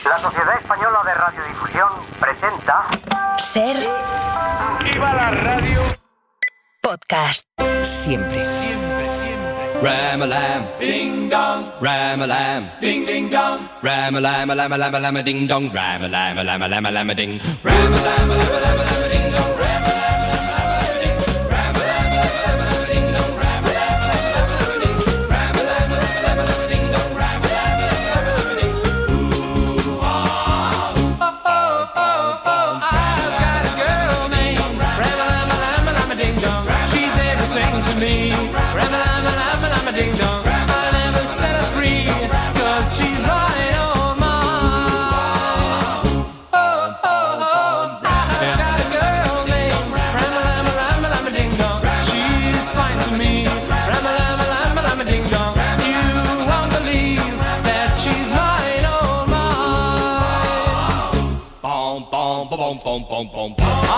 La Sociedad Española de Radiodifusión presenta... Ser... ¡Viva la radio! Podcast. Siempre. Ram-a-lam, ding-dong, ram-a-lam, ding-ding-dong, ram-a-lam-a-lam-a-lam-a-lam, ding-dong, ram-a-lam-a-lam-a-lam-a-lam-a-ding, ram-a-lam-a-lam-a-lam-a-ding-dong,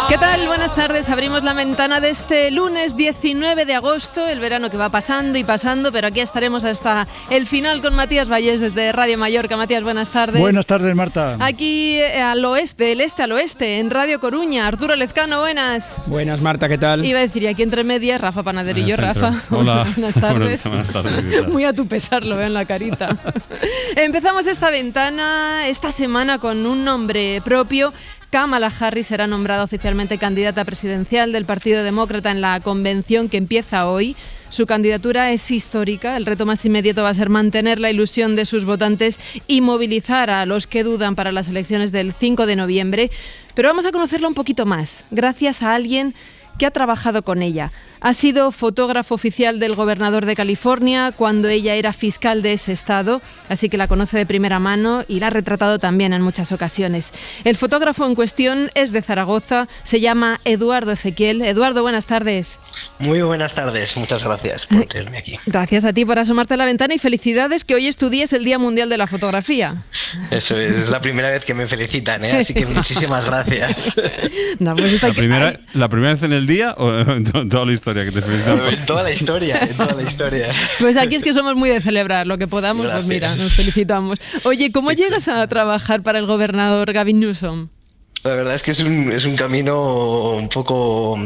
¿Qué tal? Buenas tardes. Abrimos la ventana de este lunes 19 de agosto, el verano que va pasando y pasando, pero aquí estaremos hasta el final con Matías Vallés desde Radio Mallorca. Matías, buenas tardes. Buenas tardes, Marta. Aquí al oeste, del este al oeste, en Radio Coruña. Arturo Lezcano, buenas. Buenas, Marta, ¿qué tal? Iba a decir, y aquí entre medias, Rafa Panaderillo. Rafa, hola. Buenas tardes. Buenas tardes. Muy a tu pesar, lo veo en la carita. Empezamos esta ventana esta semana con un nombre propio. Kamala Harris será nombrada oficialmente candidata presidencial del Partido Demócrata en la convención que empieza hoy. Su candidatura es histórica. El reto más inmediato va a ser mantener la ilusión de sus votantes y movilizar a los que dudan para las elecciones del 5 de noviembre. Pero vamos a conocerla un poquito más, gracias a alguien que ha trabajado con ella. Ha sido fotógrafo oficial del gobernador de California cuando ella era fiscal de ese estado, así que la conoce de primera mano y la ha retratado también en muchas ocasiones. El fotógrafo en cuestión es de Zaragoza, se llama Eduardo Ezequiel. Eduardo, buenas tardes. Muy buenas tardes, muchas gracias por tenerme aquí. Gracias a ti por asomarte a la ventana y felicidades, que hoy es tu día, es el Día Mundial de la Fotografía. Eso es la primera vez que me felicitan, ¿eh? Así que muchísimas gracias. No, pues ¿La primera vez en el día o en toda la historia que te felicitan? En toda la historia. Pues aquí es que somos muy de celebrar lo que podamos. Gracias. Pues mira, nos felicitamos. Oye, ¿cómo llegas a trabajar para el gobernador Gavin Newsom? La verdad es que es un camino un poco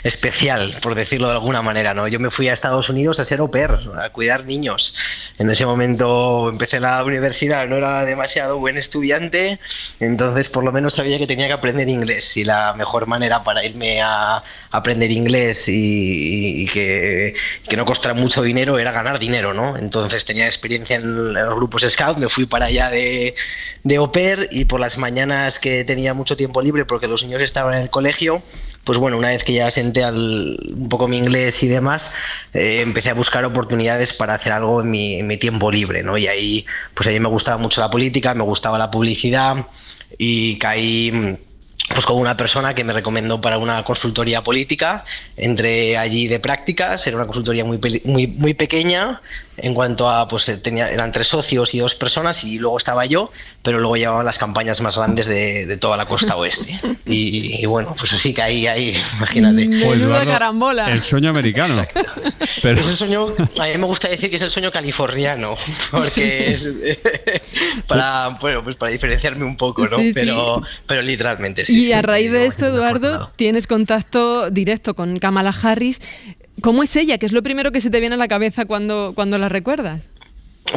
especial, por decirlo de alguna manera, ¿no? Yo me fui a Estados Unidos a ser au pair, a cuidar niños. En ese momento empecé la universidad, no era demasiado buen estudiante, entonces por lo menos sabía que tenía que aprender inglés, y la mejor manera para irme a aprender inglés y que no costara mucho dinero era ganar dinero, ¿no? Entonces tenía experiencia en los grupos Scout, me fui para allá de au pair, y por las mañanas que tenía mucho tiempo libre porque los niños estaban en el colegio, pues bueno, una vez que ya asenté un poco mi inglés y demás, empecé a buscar oportunidades para hacer algo en mi tiempo libre, ¿no? Y ahí, pues a mí me gustaba mucho la política, me gustaba la publicidad, y caí pues con una persona que me recomendó para una consultoría política. Entré allí de prácticas, era una consultoría muy pequeña en cuanto a, pues eran 3 socios y 2 personas, y luego estaba yo, pero luego llevaban las campañas más grandes de toda la costa oeste. Y bueno, pues así que ahí imagínate. Menuda carambola. El sueño americano. Pero... Es el sueño, a mí me gusta decir que es el sueño californiano, porque es para diferenciarme un poco, ¿no? Sí, pero literalmente sí. Y a raíz de esto, Eduardo, tienes contacto directo con Kamala Harris. ¿Cómo es ella? ¿Qué es lo primero que se te viene a la cabeza cuando la recuerdas?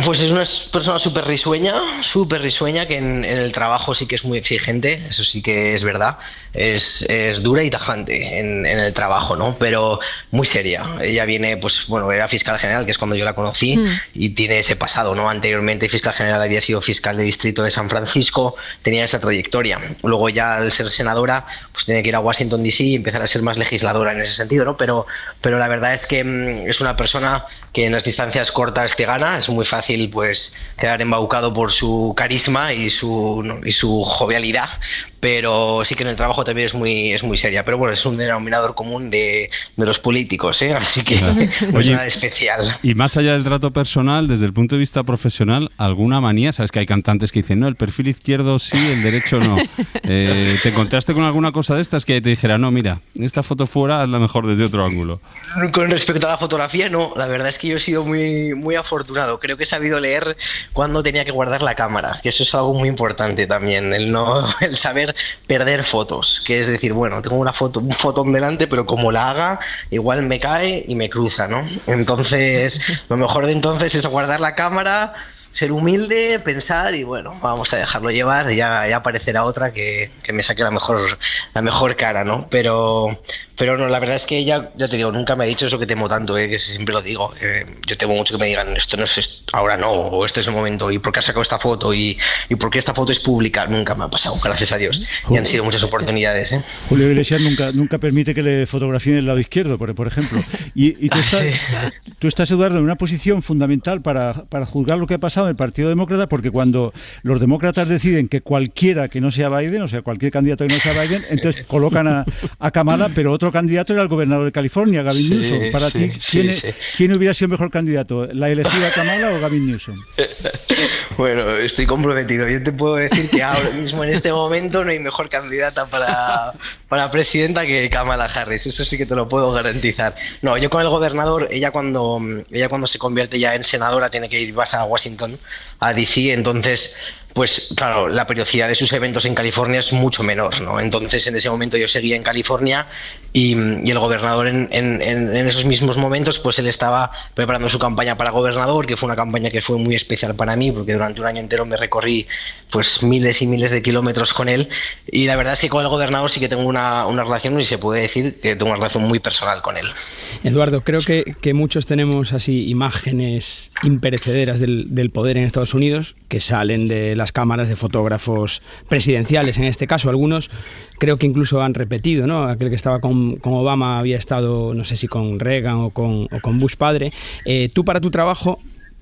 Pues es una persona súper risueña, que en el trabajo sí que es muy exigente, eso sí que es verdad, es dura y tajante en el trabajo, ¿no? Pero muy seria. Ella viene, pues bueno, era fiscal general, que es cuando yo la conocí, y tiene ese pasado, ¿no? Anteriormente fiscal general había sido fiscal de distrito de San Francisco, tenía esa trayectoria. Luego ya al ser senadora, pues tiene que ir a Washington DC y empezar a ser más legisladora en ese sentido, ¿no? Pero la verdad es que es una persona que en las distancias cortas te gana, es muy fácil pues quedar embaucado por su carisma y su jovialidad, pero sí que en el trabajo también es muy seria. Pero bueno, es un denominador común de los políticos, ¿eh? Así que no es nada especial. Y más allá del trato personal, desde el punto de vista profesional, ¿alguna manía? Sabes que hay cantantes que dicen, no, el perfil izquierdo sí, el derecho no. ¿Te encontraste con alguna cosa de estas que te dijera, no, mira, esta foto fuera es la mejor desde otro ángulo? Con respecto a la fotografía, no, la verdad es que yo he sido muy afortunado. Creo que he sabido leer cuando tenía que guardar la cámara, que eso es algo muy importante también, el saber perder fotos, que es decir, bueno, tengo un fotón delante, pero como la haga, igual me cae y me cruza, ¿no? Entonces, lo mejor de entonces es guardar la cámara, ser humilde, pensar y bueno, vamos a dejarlo llevar, ya aparecerá otra que me saque la mejor cara, ¿no? Pero no, la verdad es que ya te digo, nunca me ha dicho eso que temo tanto, que siempre lo digo. Yo temo mucho que me digan, esto no es ahora no, o este es el momento, y por qué has sacado esta foto, y por qué esta foto es pública. Nunca me ha pasado, gracias a Dios. Y han sido muchas oportunidades, ¿eh? Julio Iglesias nunca permite que le fotografíen el lado izquierdo, por ejemplo. Y tú estás, Eduardo, en una posición fundamental para juzgar lo que ha pasado en el Partido Demócrata, porque cuando los demócratas deciden que cualquiera que no sea Biden, o sea, cualquier candidato que no sea Biden, entonces colocan a Kamala, pero otro candidato era el gobernador de California, Gavin Newsom. Para ti, ¿quién hubiera sido el mejor candidato? ¿La elegida Kamala o Gavin Newsom? Bueno, estoy comprometido. Yo te puedo decir que ahora mismo, en este momento, no hay mejor candidata para presidenta que Kamala Harris. Eso sí que te lo puedo garantizar. No, yo con el gobernador, ella cuando se convierte ya en senadora tiene que ir a Washington, a DC, entonces pues claro, la periodicidad de sus eventos en California es mucho menor, ¿no? Entonces en ese momento yo seguía en California y el gobernador en esos mismos momentos, pues él estaba preparando su campaña para gobernador, que fue una campaña que fue muy especial para mí, porque durante un año entero me recorrí pues miles y miles de kilómetros con él, y la verdad es que con el gobernador sí que tengo una relación, y se puede decir que tengo una relación muy personal con él. Eduardo, creo que muchos tenemos así imágenes imperecederas del poder en Estados Unidos, que salen de las cámaras de fotógrafos presidenciales, en este caso. Algunos creo que incluso han repetido, ¿no? Aquel que estaba con Obama había estado, no sé si con Reagan o con Bush padre. Tú, para tu trabajo,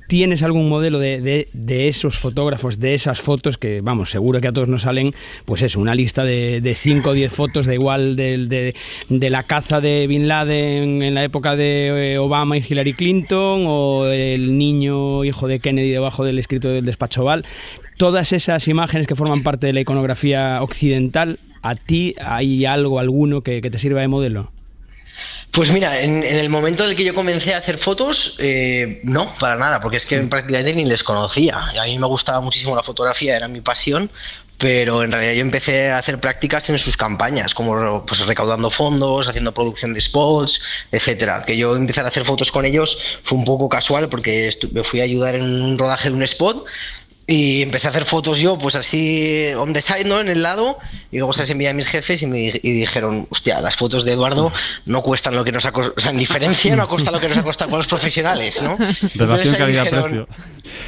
¿tienes algún modelo de esos fotógrafos, de esas fotos que, vamos, seguro que a todos nos salen, pues eso, una lista de 5 o 10 fotos de igual de la caza de Bin Laden en la época de Obama y Hillary Clinton, o el niño hijo de Kennedy debajo del escrito del despacho Oval? Todas esas imágenes que forman parte de la iconografía occidental, ¿a ti hay alguno que te sirva de modelo? Pues mira, en el momento en el que yo comencé a hacer fotos, no, para nada, porque es que prácticamente ni les conocía. A mí me gustaba muchísimo la fotografía, era mi pasión, pero en realidad yo empecé a hacer prácticas en sus campañas, como pues recaudando fondos, haciendo producción de spots, etcétera. Que yo empecé a hacer fotos con ellos fue un poco casual, porque me fui a ayudar en un rodaje de un spot. Y empecé a hacer fotos yo, pues así, on the side, ¿no? En el lado, y luego se las envié a mis jefes y dijeron, hostia, las fotos de Eduardo no cuestan lo que nos ha costado, o sea, en diferencia no cuesta lo que nos ha costado con los profesionales, ¿no? Relación calidad-precio.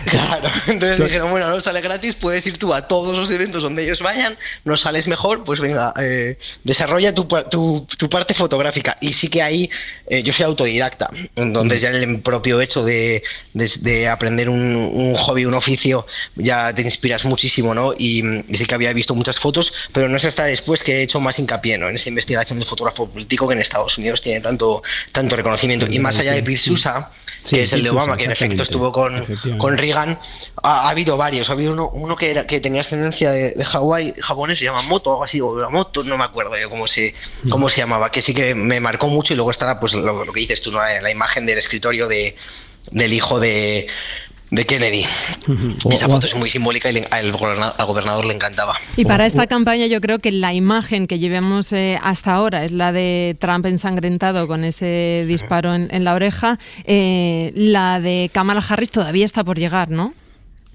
Claro, entonces dijeron, bueno, no sale gratis, puedes ir tú a todos los eventos donde ellos vayan, nos sales mejor, pues venga, desarrolla tu parte fotográfica. Y sí que ahí, yo soy autodidacta, entonces ya en el propio hecho de aprender un hobby, un oficio, ya te inspiras muchísimo, ¿no? Y sí que había visto muchas fotos, pero no es hasta después que he hecho más hincapié, ¿no? En esa investigación del fotógrafo político, que en Estados Unidos tiene tanto reconocimiento. Y más allá de Pete Sousa, que es el de Obama, que en efecto estuvo con Reagan, ha habido varios. Ha habido uno que tenía ascendencia de Hawái, japonés, se llama Moto, algo así, o Moto, no me acuerdo yo cómo se llamaba, que sí que me marcó mucho. Y lugo está pues lo que dices tú, ¿no? La imagen del escritorio del hijo de Kennedy. Esa foto es muy simbólica y al gobernador le encantaba. Y para esta campaña yo creo que la imagen que llevamos hasta ahora es la de Trump ensangrentado con ese disparo en la oreja. La de Kamala Harris todavía está por llegar, ¿no?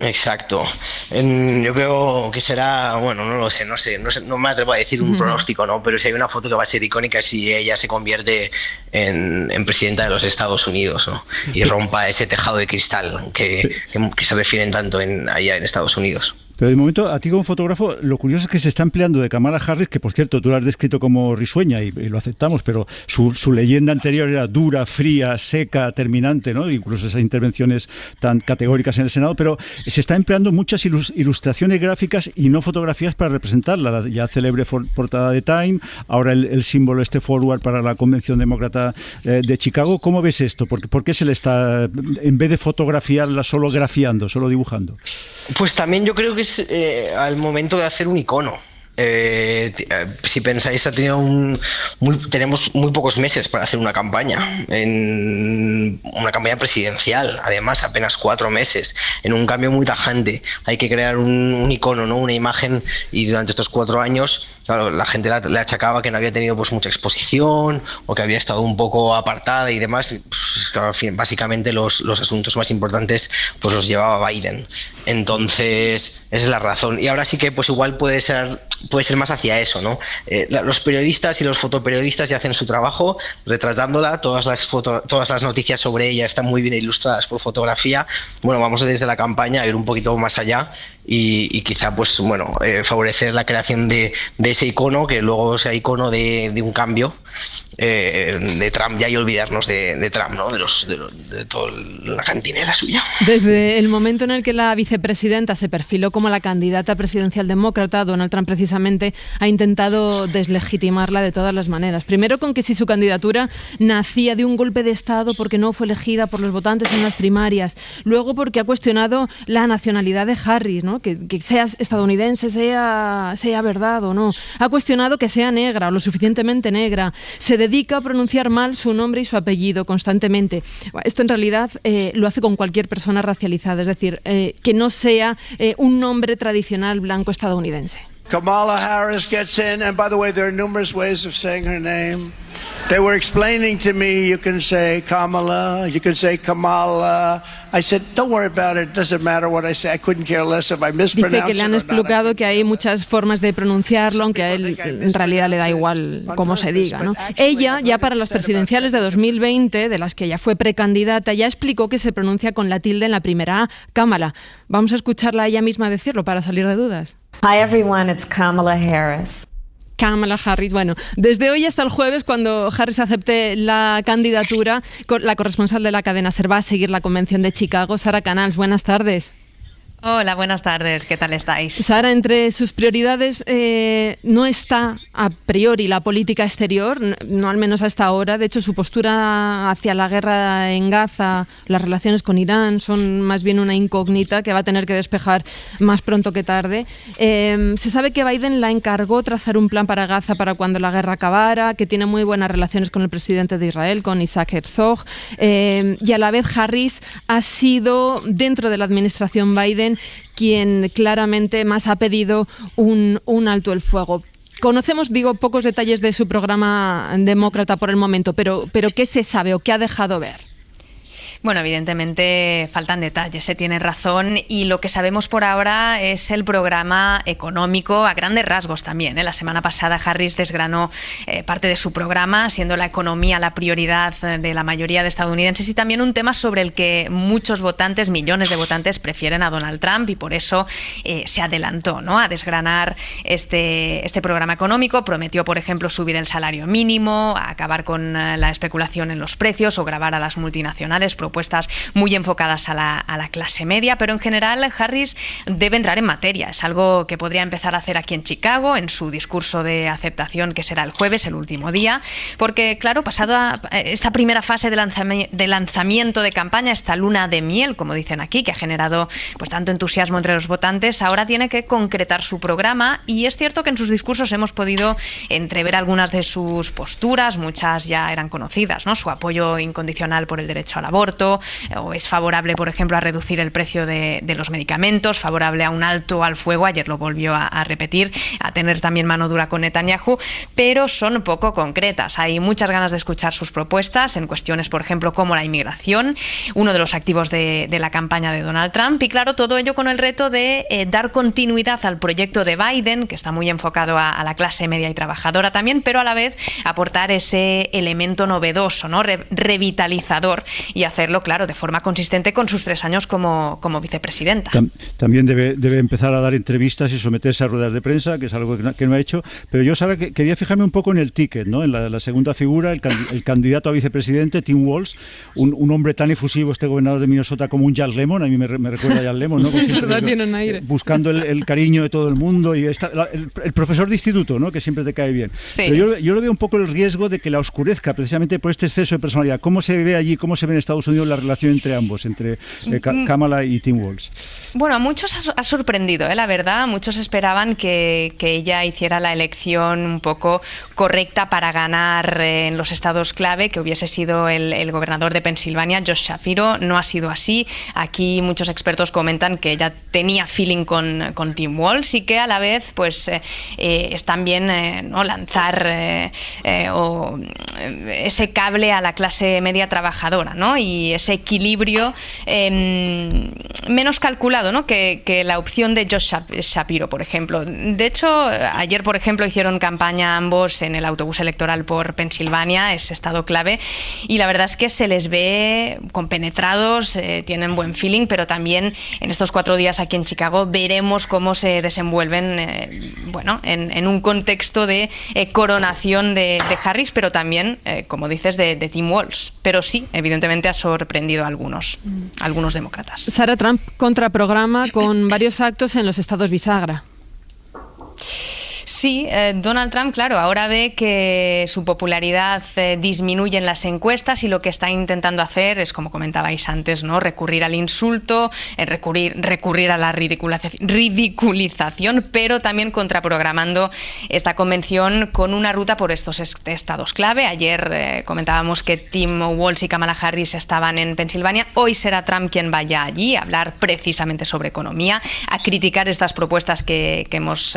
Exacto. Yo creo que será, bueno, no lo sé, no me atrevo a decir un pronóstico, ¿no? Pero si hay una foto que va a ser icónica si ella se convierte en presidenta de los Estados Unidos, ¿no? Y rompa ese tejado de cristal que se refieren tanto allá en Estados Unidos. Pero de momento, a ti como fotógrafo, lo curioso es que se está empleando de Kamala Harris, que por cierto tú la has descrito como risueña y lo aceptamos, pero su leyenda anterior era dura, fría, seca, terminante, ¿no? Incluso esas intervenciones tan categóricas en el Senado, pero se está empleando muchas ilustraciones gráficas y no fotografías para representarla. La ya célebre portada de Time, ahora el símbolo forward para la Convención Demócrata de Chicago. ¿Cómo ves esto? ¿Por qué se le está, en vez de fotografiarla, solo grafiando, solo dibujando? Pues también yo creo que es al momento de hacer un icono. Si pensáis, tenemos muy pocos meses para hacer una campaña, en una campaña presidencial, además apenas 4 meses, en un cambio muy tajante. Hay que crear un icono, ¿no? Una imagen, y durante estos 4 años, claro, la gente le achacaba que no había tenido pues mucha exposición o que había estado un poco apartada y demás. Pues, claro, básicamente los asuntos más importantes pues los llevaba Biden. Entonces, esa es la razón. Y ahora sí que pues igual puede ser más hacia eso, ¿no? Los periodistas y los fotoperiodistas ya hacen su trabajo retratándola, todas las noticias sobre ella están muy bien ilustradas por fotografía. Bueno, vamos desde la campaña a ir un poquito más allá y quizá pues bueno, favorecer la creación de ese icono, que luego sea icono de un cambio de Trump ya, y olvidarnos de Trump, ¿no? De toda la cantinela suya. Desde el momento en el que la vicepresidenta se perfiló como la candidata presidencial demócrata, Donald Trump precisamente ha intentado deslegitimarla de todas las maneras. Primero con que si su candidatura nacía de un golpe de Estado porque no fue elegida por los votantes en las primarias. Luego porque ha cuestionado la nacionalidad de Harris, ¿no? Que sea estadounidense, sea verdad o no. Ha cuestionado que sea negra o lo suficientemente negra. Se dedica a pronunciar mal su nombre y su apellido constantemente. Esto en realidad lo hace con cualquier persona racializada, es decir, que no sea un nombre tradicional blanco estadounidense. Kamala Harris gets in, and by the way, there are numerous ways of saying her name. They were explaining to me, you can say Kamala, you can say Kamala. I said, don't worry about it, it doesn't matter what I say, I couldn't care less if I mispronounce it. Dice que le han explicado que hay muchas formas de pronunciarlo, aunque a él en realidad le da igual cómo se diga, ¿no? Ella, ya para las presidenciales de 2020, de las que ella fue precandidata, ya explicó que se pronuncia con la tilde en la primera A, Kamala. Vamos a escucharla a ella misma decirlo para salir de dudas. Hi everyone, it's Kamala Harris. Kamala Harris. Bueno, desde hoy hasta el jueves, cuando Harris acepte la candidatura, la corresponsal de la cadena SER va a seguir la convención de Chicago. Sara Canals, buenas tardes. Hola, buenas tardes. ¿Qué tal estáis? Sara, entre sus prioridades no está a priori la política exterior, no al menos hasta ahora. De hecho, su postura hacia la guerra en Gaza, las relaciones con Irán, son más bien una incógnita que va a tener que despejar más pronto que tarde. Se sabe que Biden la encargó trazar un plan para Gaza para cuando la guerra acabara, que tiene muy buenas relaciones con el presidente de Israel, con Isaac Herzog, y a la vez Harris ha sido, dentro de la administración Biden, quien claramente más ha pedido un alto el fuego. Conocemos, pocos detalles de su programa demócrata por el momento, pero ¿qué se sabe o qué ha dejado ver? Bueno, evidentemente faltan detalles, tiene razón, y lo que sabemos por ahora es el programa económico a grandes rasgos también. La semana pasada Harris desgranó parte de su programa, siendo la economía la prioridad de la mayoría de estadounidenses y también un tema sobre el que muchos votantes, millones de votantes, prefieren a Donald Trump, y por eso se adelantó, ¿no?, a desgranar este programa económico. Prometió, por ejemplo, subir el salario mínimo, acabar con la especulación en los precios o gravar a las multinacionales, propuestas muy enfocadas a la clase media, pero en general Harris debe entrar en materia. Es algo que podría empezar a hacer aquí en Chicago, en su discurso de aceptación, que será el jueves, el último día, porque claro, pasada esta primera fase de lanzamiento de campaña, esta luna de miel, como dicen aquí, que ha generado pues tanto entusiasmo entre los votantes, ahora tiene que concretar su programa, y es cierto que en sus discursos hemos podido entrever algunas de sus posturas, muchas ya eran conocidas, ¿no? Su apoyo incondicional por el derecho al aborto, o es favorable, por ejemplo, a reducir el precio de los medicamentos, favorable a un alto al fuego, ayer lo volvió a repetir, a tener también mano dura con Netanyahu, pero son poco concretas. Hay muchas ganas de escuchar sus propuestas en cuestiones, por ejemplo, como la inmigración, uno de los activos de la campaña de Donald Trump, y claro, todo ello con el reto de dar continuidad al proyecto de Biden, que está muy enfocado a la clase media y trabajadora también, pero a la vez aportar ese elemento novedoso, ¿no?, revitalizador, y hacerlo hacerlo, claro, de forma consistente con sus 3 años como vicepresidenta. También debe empezar a dar entrevistas y someterse a ruedas de prensa, que es algo que no ha hecho. Pero yo, Sara, quería fijarme un poco en el ticket, ¿no? En la segunda figura, el candidato a vicepresidente, Tim Walz, un hombre tan efusivo, este gobernador de Minnesota, como un Jan Lemon. A mí me recuerda a Jan Lemon, ¿no? Es verdad, tiene un aire. Buscando el cariño de todo el mundo y el profesor de instituto, ¿no? Que siempre te cae bien. Sí. Pero yo le veo un poco el riesgo de que la oscurezca precisamente por este exceso de personalidad. ¿Cómo se ve allí, cómo se ve en Estados Unidos la relación entre ambos, entre Kamala y Tim Walz? Bueno, a muchos ha sorprendido, la verdad. Muchos esperaban que ella hiciera la elección un poco correcta para ganar en los estados clave, que hubiese sido el gobernador de Pensilvania, Josh Shapiro. No ha sido así. Aquí muchos expertos comentan que ella tenía feeling con Tim Walz y que a la vez pues es también lanzar ese cable a la clase media trabajadora, ¿no? Y ese equilibrio menos calculado, ¿no? que la opción de Josh Shapiro, por ejemplo. De hecho, ayer, por ejemplo, hicieron campaña ambos en el autobús electoral por Pensilvania, ese estado clave, y la verdad es que se les ve compenetrados, tienen buen feeling, pero también en estos 4 días aquí en Chicago veremos cómo se desenvuelven en un contexto de coronación de Harris, pero también, como dices, de Tim Walz. Pero sí, evidentemente ha sorprendido a algunos demócratas. Sara, Trump contraprograma con varios actos en los estados bisagra. Sí, Donald Trump, claro, ahora ve que su popularidad disminuye en las encuestas y lo que está intentando hacer es, como comentabais antes, ¿no? Recurrir al insulto, recurrir a la ridiculización, pero también contraprogramando esta convención con una ruta por estos estados clave. Ayer comentábamos que Tim Walz y Kamala Harris estaban en Pensilvania. Hoy será Trump quien vaya allí a hablar precisamente sobre economía, a criticar estas propuestas que hemos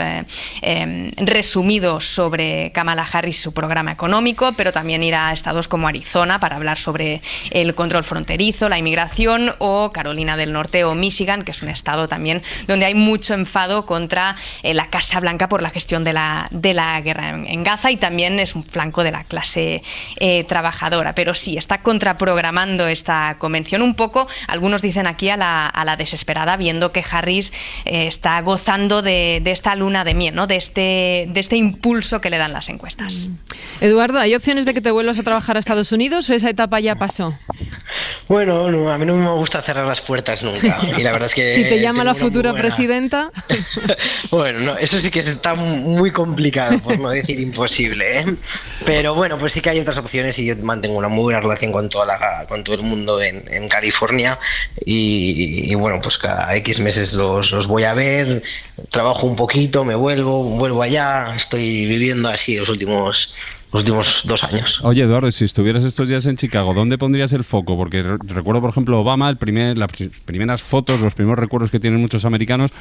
resumido sobre Kamala Harris y su programa económico, pero también irá a estados como Arizona para hablar sobre el control fronterizo, la inmigración, o Carolina del Norte o Michigan, que es un estado también donde hay mucho enfado contra la Casa Blanca por la gestión de la guerra en Gaza, y también es un flanco de la clase trabajadora. Pero sí, está contraprogramando esta convención un poco, algunos dicen aquí a la desesperada, viendo que Harris está gozando de esta luna de miel, ¿no? de este impulso que le dan las encuestas. Eduardo, ¿hay opciones de que te vuelvas a trabajar a Estados Unidos o esa etapa ya pasó? Bueno, no, a mí no me gusta cerrar las puertas nunca. Y la verdad es que si te llama la futura presidenta. Bueno, no, eso sí que está muy complicado, por no decir imposible, ¿eh? Pero bueno, pues sí que hay otras opciones y yo mantengo una muy buena relación con todo el mundo en California y bueno, pues cada X meses los voy a ver, trabajo un poquito, me vuelvo allá, estoy viviendo así los últimos 2 años. Oye, Eduardo, si estuvieras estos días en Chicago, ¿dónde pondrías el foco? Porque recuerdo, por ejemplo, Obama, las primeras fotos, los primeros recuerdos que tienen muchos americanos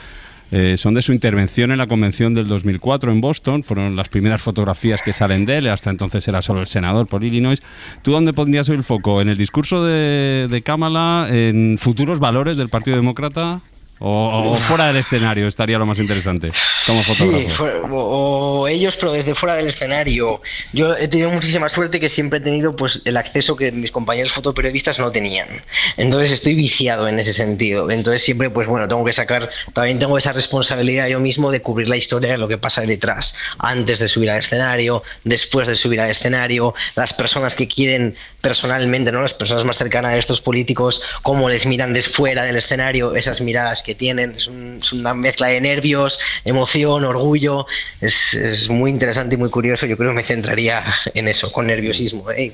son de su intervención en la convención del 2004 en Boston. Fueron las primeras fotografías que salen de él. Hasta entonces era solo el senador por Illinois. ¿Tú dónde pondrías el foco? ¿En el discurso de Kamala? ¿En futuros valores del Partido Demócrata? ¿O fuera del escenario estaría lo más interesante como fotógrafo? Sí, o ellos, pero desde fuera del escenario. Yo he tenido muchísima suerte, que siempre he tenido pues el acceso que mis compañeros fotoperiodistas no tenían. Entonces estoy viciado en ese sentido. Entonces siempre, pues bueno, también tengo esa responsabilidad yo mismo de cubrir la historia de lo que pasa detrás, antes de subir al escenario, después de subir al escenario, las personas que quieren personalmente, ¿no? Las personas más cercanas a estos políticos, cómo les miran desde fuera del escenario, esas miradas que tienen, es una mezcla de nervios, emoción, orgullo, es muy interesante y muy curioso. Yo creo que me centraría en eso, con nerviosismo y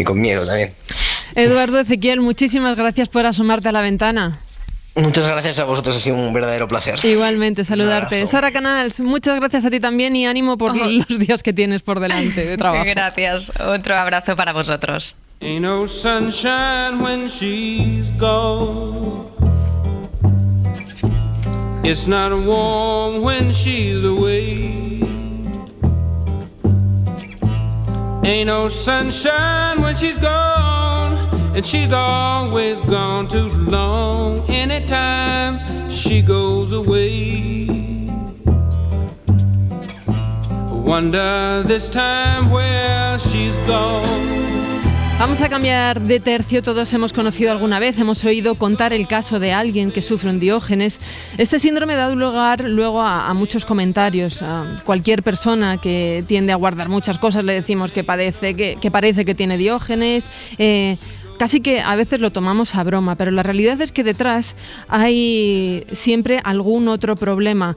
con miedo también. Eduardo Ezequiel, muchísimas gracias por asomarte a la ventana. Muchas gracias a vosotros, ha sido un verdadero placer. Igualmente, saludarte. Sara Canals, muchas gracias a ti también y ánimo por los días que tienes por delante de trabajo. Gracias, otro abrazo para vosotros. Ain't no sunshine when she's gone. It's not warm when she's away. Ain't no sunshine when she's gone, and she's always gone too long. Anytime she goes away, I wonder this time where she's gone. Vamos a cambiar de tercio. Todos hemos conocido alguna vez, hemos oído contar el caso de alguien que sufre un Diógenes. Este síndrome da lugar luego a muchos comentarios. A cualquier persona que tiende a guardar muchas cosas le decimos que parece que tiene Diógenes. Casi que a veces lo tomamos a broma, pero la realidad es que detrás hay siempre algún otro problema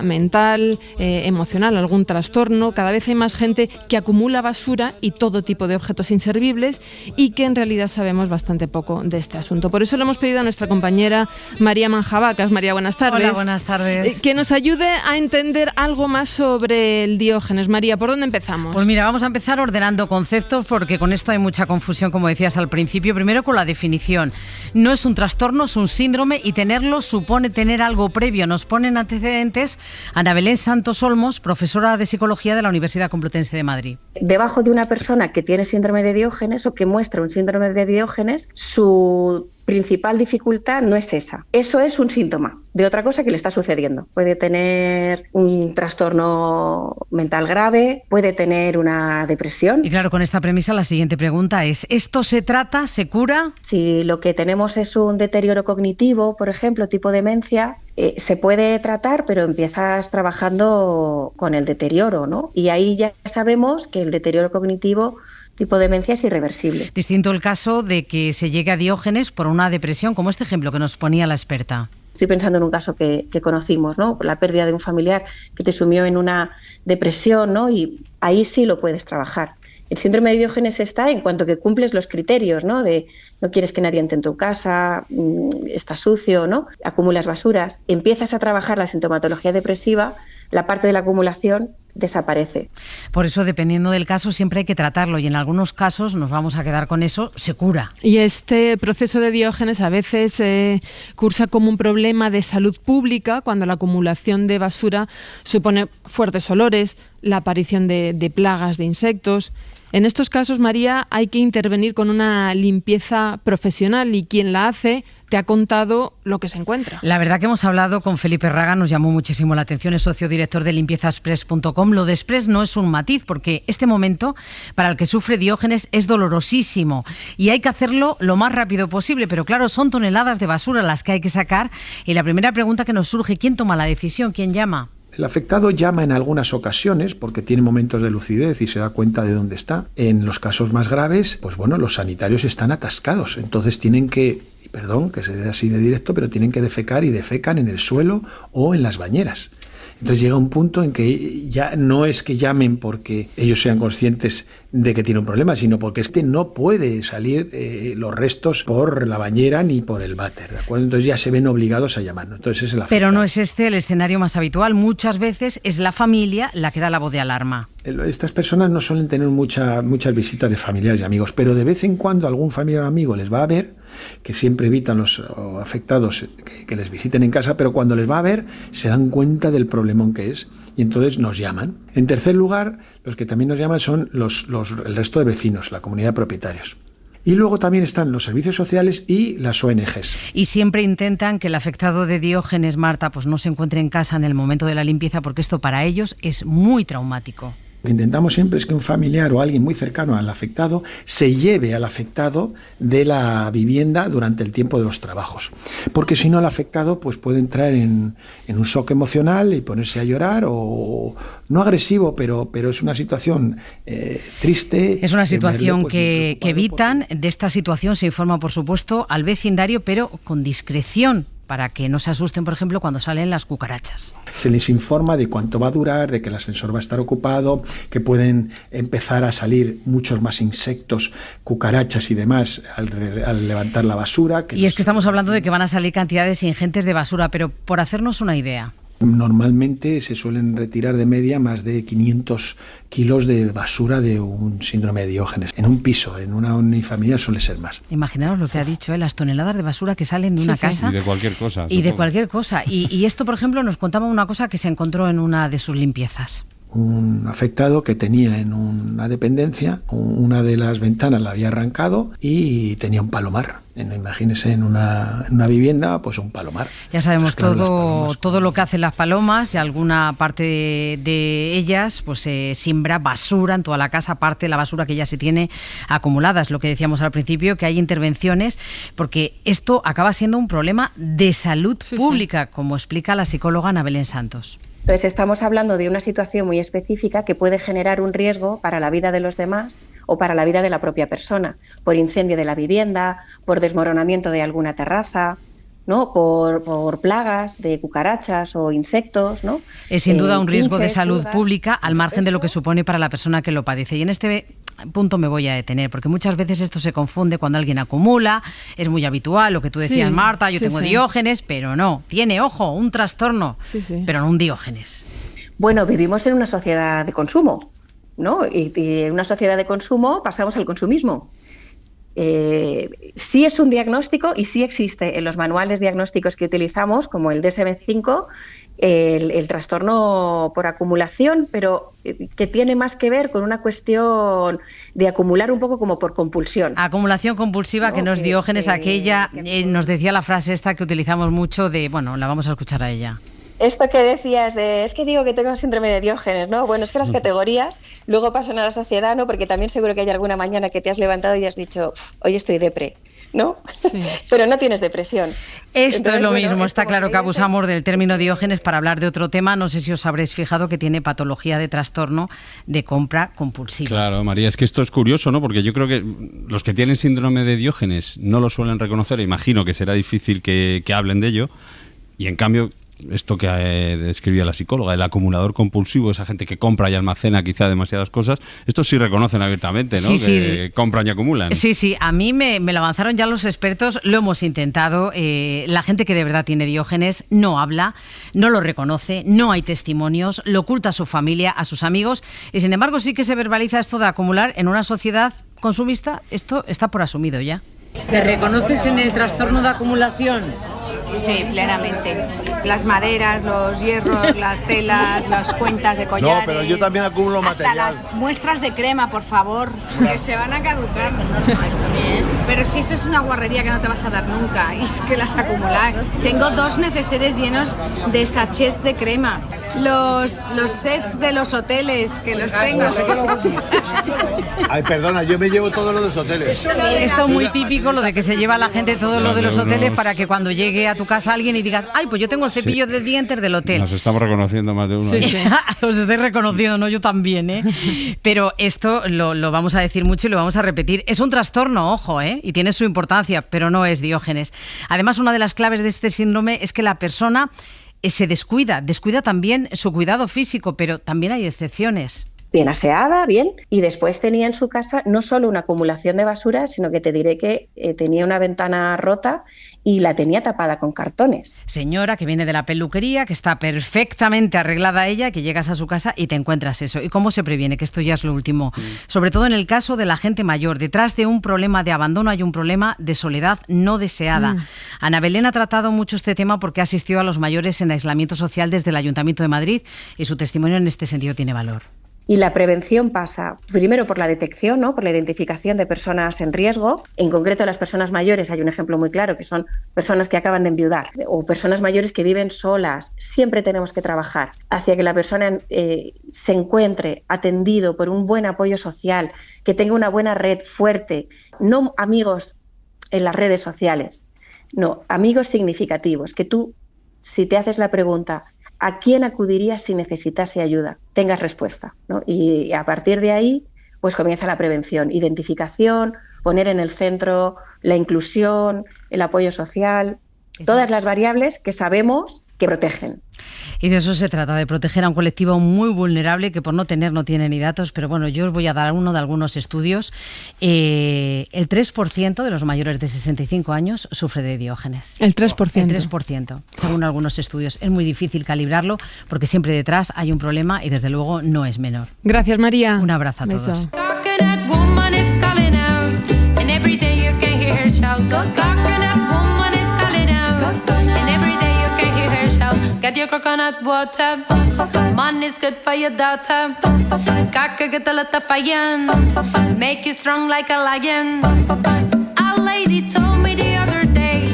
mental, emocional, algún trastorno. Cada vez hay más gente que acumula basura y todo tipo de objetos inservibles y que en realidad sabemos bastante poco de este asunto. Por eso le hemos pedido a nuestra compañera María Manjabacas. María, buenas tardes. Hola, buenas tardes. Que nos ayude a entender algo más sobre el Diógenes. María, ¿por dónde empezamos? Pues mira, vamos a empezar ordenando conceptos porque con esto hay mucha confusión, como decías al principio. Primero con la definición. No es un trastorno, es un síndrome y tenerlo supone tener algo previo. Nos ponen antecedentes Ana Belén Santos Olmos, profesora de Psicología de la Universidad Complutense de Madrid. Debajo de una persona que tiene síndrome de Diógenes o que muestra un síndrome de Diógenes, su principal dificultad no es esa. Eso es un síntoma de otra cosa que le está sucediendo. Puede tener un trastorno mental grave, puede tener una depresión. Y claro, con esta premisa la siguiente pregunta es, ¿esto se trata, se cura? Si lo que tenemos es un deterioro cognitivo, por ejemplo, tipo demencia, se puede tratar, pero empiezas trabajando con el deterioro, ¿no? Y ahí ya sabemos que el deterioro cognitivo tipo demencia es irreversible. Distinto el caso de que se llegue a Diógenes por una depresión, como este ejemplo que nos ponía la experta. Estoy pensando en un caso que conocimos, ¿no? La pérdida de un familiar que te sumió en una depresión, ¿no? Y ahí sí lo puedes trabajar. El síndrome de Diógenes está en cuanto que cumples los criterios, ¿no? De no quieres que nadie entre en tu casa, está sucio, ¿no? Acumulas basuras. Empiezas a trabajar la sintomatología depresiva, la parte de la acumulación desaparece. Por eso, dependiendo del caso, siempre hay que tratarlo y en algunos casos, nos vamos a quedar con eso, se cura. Y este proceso de Diógenes a veces cursa como un problema de salud pública cuando la acumulación de basura supone fuertes olores, la aparición de plagas de insectos. En estos casos, María, hay que intervenir con una limpieza profesional y quien la hace te ha contado lo que se encuentra. La verdad que hemos hablado con Felipe Raga, nos llamó muchísimo la atención, es socio director de limpiezaspress.com. Lo de Express no es un matiz, porque este momento para el que sufre Diógenes es dolorosísimo y hay que hacerlo lo más rápido posible, pero claro, son toneladas de basura las que hay que sacar y la primera pregunta que nos surge, ¿quién toma la decisión? ¿Quién llama? El afectado llama en algunas ocasiones porque tiene momentos de lucidez y se da cuenta de dónde está. En los casos más graves, pues bueno, los sanitarios están atascados, entonces tienen que, perdón que se dé así de directo, pero tienen que defecar y defecan en el suelo o en las bañeras. Entonces llega un punto en que ya no es que llamen porque ellos sean conscientes de que tiene un problema, sino porque este no puede salir los restos por la bañera ni por el váter, ¿de acuerdo? Entonces ya se ven obligados a llamarnos. Entonces es el afectado. Pero no es este el escenario más habitual. Muchas veces es la familia la que da la voz de alarma. Estas personas no suelen tener muchas visitas de familiares y amigos, pero de vez en cuando algún familiar o amigo les va a ver, que siempre evitan los afectados que les visiten en casa, pero cuando les va a ver se dan cuenta del problemón que es y entonces nos llaman. En tercer lugar, los que también nos llaman son el resto de vecinos, la comunidad de propietarios. Y luego también están los servicios sociales y las ONGs. Y siempre intentan que el afectado de Diógenes, Marta, pues no se encuentre en casa en el momento de la limpieza, porque esto para ellos es muy traumático. Lo que intentamos siempre es que un familiar o alguien muy cercano al afectado se lleve al afectado de la vivienda durante el tiempo de los trabajos. Porque si no, el afectado pues puede entrar en un shock emocional y ponerse a llorar, o no agresivo, pero es una situación triste. Es una situación que evitan. De esta situación se informa, por supuesto, al vecindario, pero con discreción, para que no se asusten, por ejemplo, cuando salen las cucarachas. Se les informa de cuánto va a durar, de que el ascensor va a estar ocupado, que pueden empezar a salir muchos más insectos, cucarachas y demás al levantar la basura. Y es que estamos hablando de que van a salir cantidades ingentes de basura, pero por hacernos una idea. Normalmente se suelen retirar de media más de 500 kilos de basura de un síndrome de Diógenes. En un piso, en una unifamiliar suele ser más. Imaginaos lo que ha dicho, las toneladas de basura que salen de una casa. Y de cualquier cosa. Y de cualquier cosa. Y esto, por ejemplo, nos contaba una cosa que se encontró en una de sus limpiezas. un afectado que tenía en una dependencia, una de las ventanas la había arrancado y tenía un palomar. Imagínese en una vivienda, pues un palomar. Ya sabemos todo lo que hacen las palomas, y alguna parte de ellas pues siembra basura en toda la casa, aparte de la basura que ya se tiene acumulada. Es lo que decíamos al principio, que hay intervenciones, porque esto acaba siendo un problema de salud pública, como explica la psicóloga Ana Belén Santos. Entonces estamos hablando de una situación muy específica que puede generar un riesgo para la vida de los demás o para la vida de la propia persona, por incendio de la vivienda, por desmoronamiento de alguna terraza, ¿no? Por plagas de cucarachas o insectos, ¿no? Es sin duda un riesgo de salud pública, al margen de lo que supone para la persona que lo padece. Y en este punto me voy a detener, porque muchas veces esto se confunde cuando alguien acumula. Es muy habitual lo que tú decías, Marta, yo tengo Diógenes, pero no, tiene, ojo, un trastorno, pero no un Diógenes. Bueno, vivimos en una sociedad de consumo, ¿no? Y en una sociedad de consumo pasamos al consumismo. Sí es un diagnóstico y sí existe en los manuales diagnósticos que utilizamos, como el DSM-5, el trastorno por acumulación, pero que tiene más que ver con una cuestión de acumular un poco como por compulsión. Acumulación compulsiva, ¿no? Que no es Diógenes, aquella, nos decía la frase esta que utilizamos mucho de, bueno, la vamos a escuchar a ella. Esto que decías es que digo que tengo síndrome de Diógenes, ¿no? Bueno, es que las categorías luego pasan a la sociedad, ¿no? Porque también seguro que hay alguna mañana que te has levantado y has dicho, hoy estoy depre, ¿no? Sí. Pero no tienes depresión. Esto entonces, es lo mismo, está claro que abusamos del término Diógenes para hablar de otro tema. No sé si os habréis fijado que tiene patología de trastorno de compra compulsiva. Claro, María, es que esto es curioso, ¿no? Porque yo creo que los que tienen síndrome de Diógenes no lo suelen reconocer, imagino que será difícil que hablen de ello, y en cambio esto que describía la psicóloga, el acumulador compulsivo, esa gente que compra y almacena quizá demasiadas cosas, estos sí reconocen abiertamente, ¿no? Que compran y acumulan. Sí, a mí me lo avanzaron ya los expertos, lo hemos intentado. La gente que de verdad tiene Diógenes no habla, no lo reconoce, no hay testimonios, lo oculta a su familia, a sus amigos, y sin embargo sí que se verbaliza esto de acumular en una sociedad consumista. Esto está por asumido ya. ¿Te reconoces en el trastorno de acumulación? Sí, plenamente. Las maderas, los hierros, las telas, las cuentas de collares... No, pero yo también acumulo material. Hasta las muestras de crema, por favor. Que se van a caducar, normal. Pero si eso es una guarrería que no te vas a dar nunca. Y es que las acumular. Tengo 2 neceseres llenos de sachets de crema. Los sets de los hoteles, que los tengo. Ay, perdona, yo me llevo todo lo de los hoteles. Esto es muy típico, lo de que se lleva la gente todo lo de los hoteles para que cuando llegue a tu casa alguien y digas, ay, pues yo tengo el cepillo de dientes del hotel. Nos estamos reconociendo más de uno. Sí. Os estoy reconociendo, ¿no? Yo también, ¿eh? Pero esto lo vamos a decir mucho y lo vamos a repetir. Es un trastorno, ojo, ¿eh? Y tiene su importancia, pero no es Diógenes. Además, una de las claves de este síndrome es que la persona se descuida también su cuidado físico, pero también hay excepciones. Bien aseada, bien, y después tenía en su casa no solo una acumulación de basura, sino que te diré que tenía una ventana rota y la tenía tapada con cartones. Señora que viene de la peluquería, que está perfectamente arreglada ella, que llegas a su casa y te encuentras eso. ¿Y cómo se previene? Que esto ya es lo último. Sobre todo en el caso de la gente mayor. Detrás de un problema de abandono hay un problema de soledad no deseada. Ana Belén ha tratado mucho este tema porque ha asistido a los mayores en aislamiento social desde el Ayuntamiento de Madrid y su testimonio en este sentido tiene valor. Y la prevención pasa primero por la detección, ¿no? Por la identificación de personas en riesgo. En concreto, las personas mayores, hay un ejemplo muy claro, que son personas que acaban de enviudar o personas mayores que viven solas. Siempre tenemos que trabajar hacia que la persona se encuentre atendido por un buen apoyo social, que tenga una buena red fuerte, no amigos en las redes sociales, no, amigos significativos, que tú, si te haces la pregunta, ¿a quién acudirías si necesitase ayuda? Tengas respuesta, ¿no? Y a partir de ahí, pues comienza la prevención, identificación, poner en el centro la inclusión, el apoyo social, todas las variables que sabemos que protegen. Y de eso se trata, de proteger a un colectivo muy vulnerable que por no tener no tiene ni datos, pero bueno, yo os voy a dar uno de algunos estudios. El 3% de los mayores de 65 años sufre de Diógenes. El 3%. El 3%, según algunos estudios. Es muy difícil calibrarlo porque siempre detrás hay un problema y desde luego no es menor. Gracias, María. Un abrazo a todos. Get your coconut water. Money's good for your daughter. Caca que te lo está fallando. Make you strong like a lion. A lady told me the other day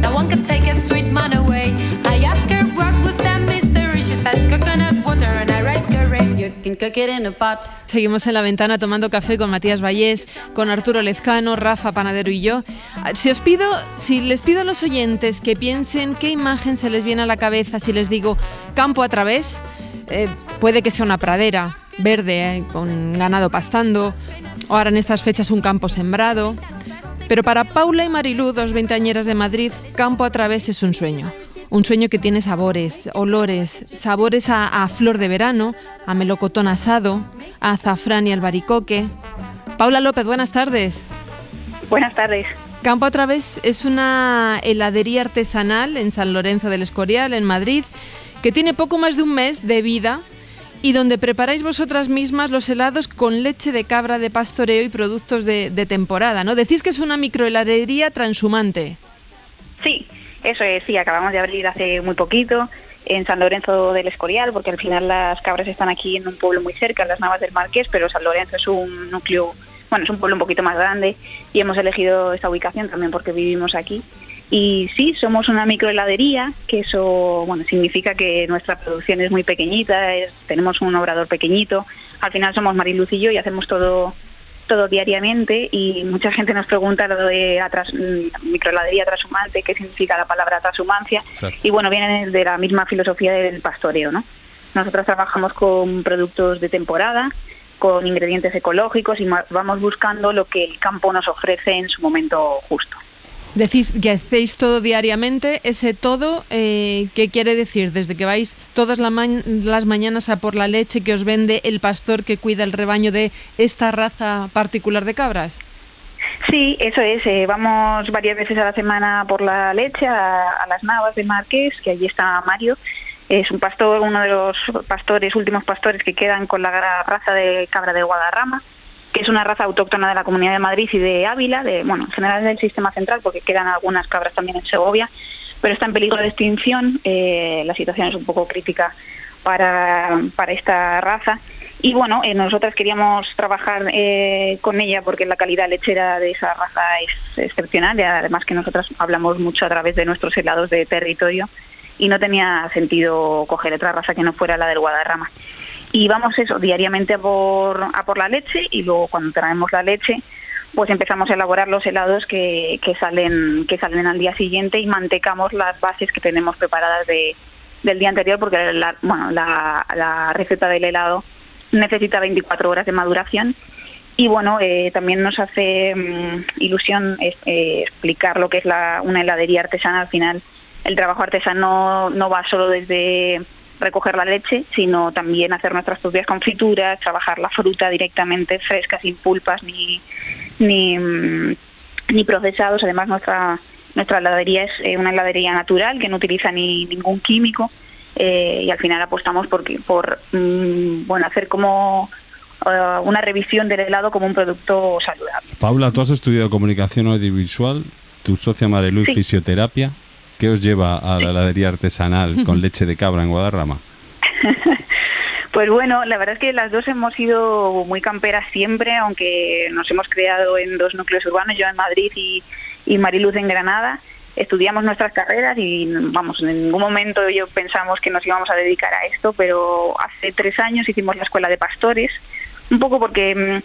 that one could take a sweet man away. I asked her what was that mystery. She said coconut water and I raised her rate. You can cook it in a pot. Seguimos en La Ventana tomando café con Matías Vallés, con Arturo Lezcano, Rafa Panadero y yo. Si les pido a los oyentes que piensen qué imagen se les viene a la cabeza si les digo campo a través, puede que sea una pradera verde con ganado pastando, o ahora en estas fechas un campo sembrado. Pero para Paula y Marilú, dos veinteañeras de Madrid, campo a través es un sueño. Un sueño que tiene sabores, olores, sabores a flor de verano, a melocotón asado, a azafrán y albaricoque. Paula López, buenas tardes. Buenas tardes. Campo a través es una heladería artesanal en San Lorenzo del Escorial, en Madrid, que tiene poco más de un mes de vida y donde preparáis vosotras mismas los helados con leche de cabra de pastoreo y productos de temporada, ¿no? Decís que es una microheladería transhumante. Sí. Eso es, sí, acabamos de abrir hace muy poquito en San Lorenzo del Escorial, porque al final las cabras están aquí en un pueblo muy cerca, en las Navas del Marqués, pero San Lorenzo es un núcleo, bueno, es un pueblo un poquito más grande y hemos elegido esta ubicación también porque vivimos aquí. Y sí, somos una microheladería, que eso, bueno, significa que nuestra producción es muy pequeñita, tenemos un obrador pequeñito, al final somos Mariluz y yo y hacemos todo diariamente, y mucha gente nos pregunta lo de microheladería transhumante, qué significa la palabra transhumancia. Exacto. Y bueno, viene de la misma filosofía del pastoreo, ¿no? Nosotros trabajamos con productos de temporada, con ingredientes ecológicos y vamos buscando lo que el campo nos ofrece en su momento justo. Decís que hacéis todo diariamente. Ese todo, ¿qué quiere decir? Desde que vais todas las mañanas a por la leche que os vende el pastor que cuida el rebaño de esta raza particular de cabras. Sí, eso es. Vamos varias veces a la semana por la leche a las Navas del Marqués, que allí está Mario. Es un pastor, uno de los últimos pastores que quedan con la raza de cabra de Guadarrama, que es una raza autóctona de la Comunidad de Madrid y de Ávila, en general del sistema central, porque quedan algunas cabras también en Segovia, pero está en peligro de extinción. La situación es un poco crítica para esta raza. Y bueno, nosotras queríamos trabajar con ella porque la calidad lechera de esa raza es excepcional, y además que nosotras hablamos mucho a través de nuestros helados de territorio, y no tenía sentido coger otra raza que no fuera la del Guadarrama. Y vamos diariamente a por la leche, y luego cuando traemos la leche pues empezamos a elaborar los helados que salen al día siguiente, y mantecamos las bases que tenemos preparadas del día anterior, porque la receta del helado necesita 24 horas de maduración. Y bueno, también nos hace ilusión explicar lo que es una heladería artesana. Al final el trabajo artesano no va solo desde recoger la leche, sino también hacer nuestras propias confituras, trabajar la fruta directamente fresca, sin pulpas ni procesados. Además, nuestra heladería es una heladería natural que no utiliza ningún químico, y al final apostamos por hacer como una revisión del helado como un producto saludable. Paula, tú has estudiado comunicación audiovisual, tu socia Mariluz fisioterapia. ¿Qué os lleva a la heladería artesanal con leche de cabra en Guadarrama? Pues bueno, la verdad es que las dos hemos sido muy camperas siempre, aunque nos hemos creado en dos núcleos urbanos, yo en Madrid y Mariluz en Granada. Estudiamos nuestras carreras y, vamos, en ningún momento pensamos que nos íbamos a dedicar a esto, pero hace 3 años hicimos la escuela de pastores, un poco porque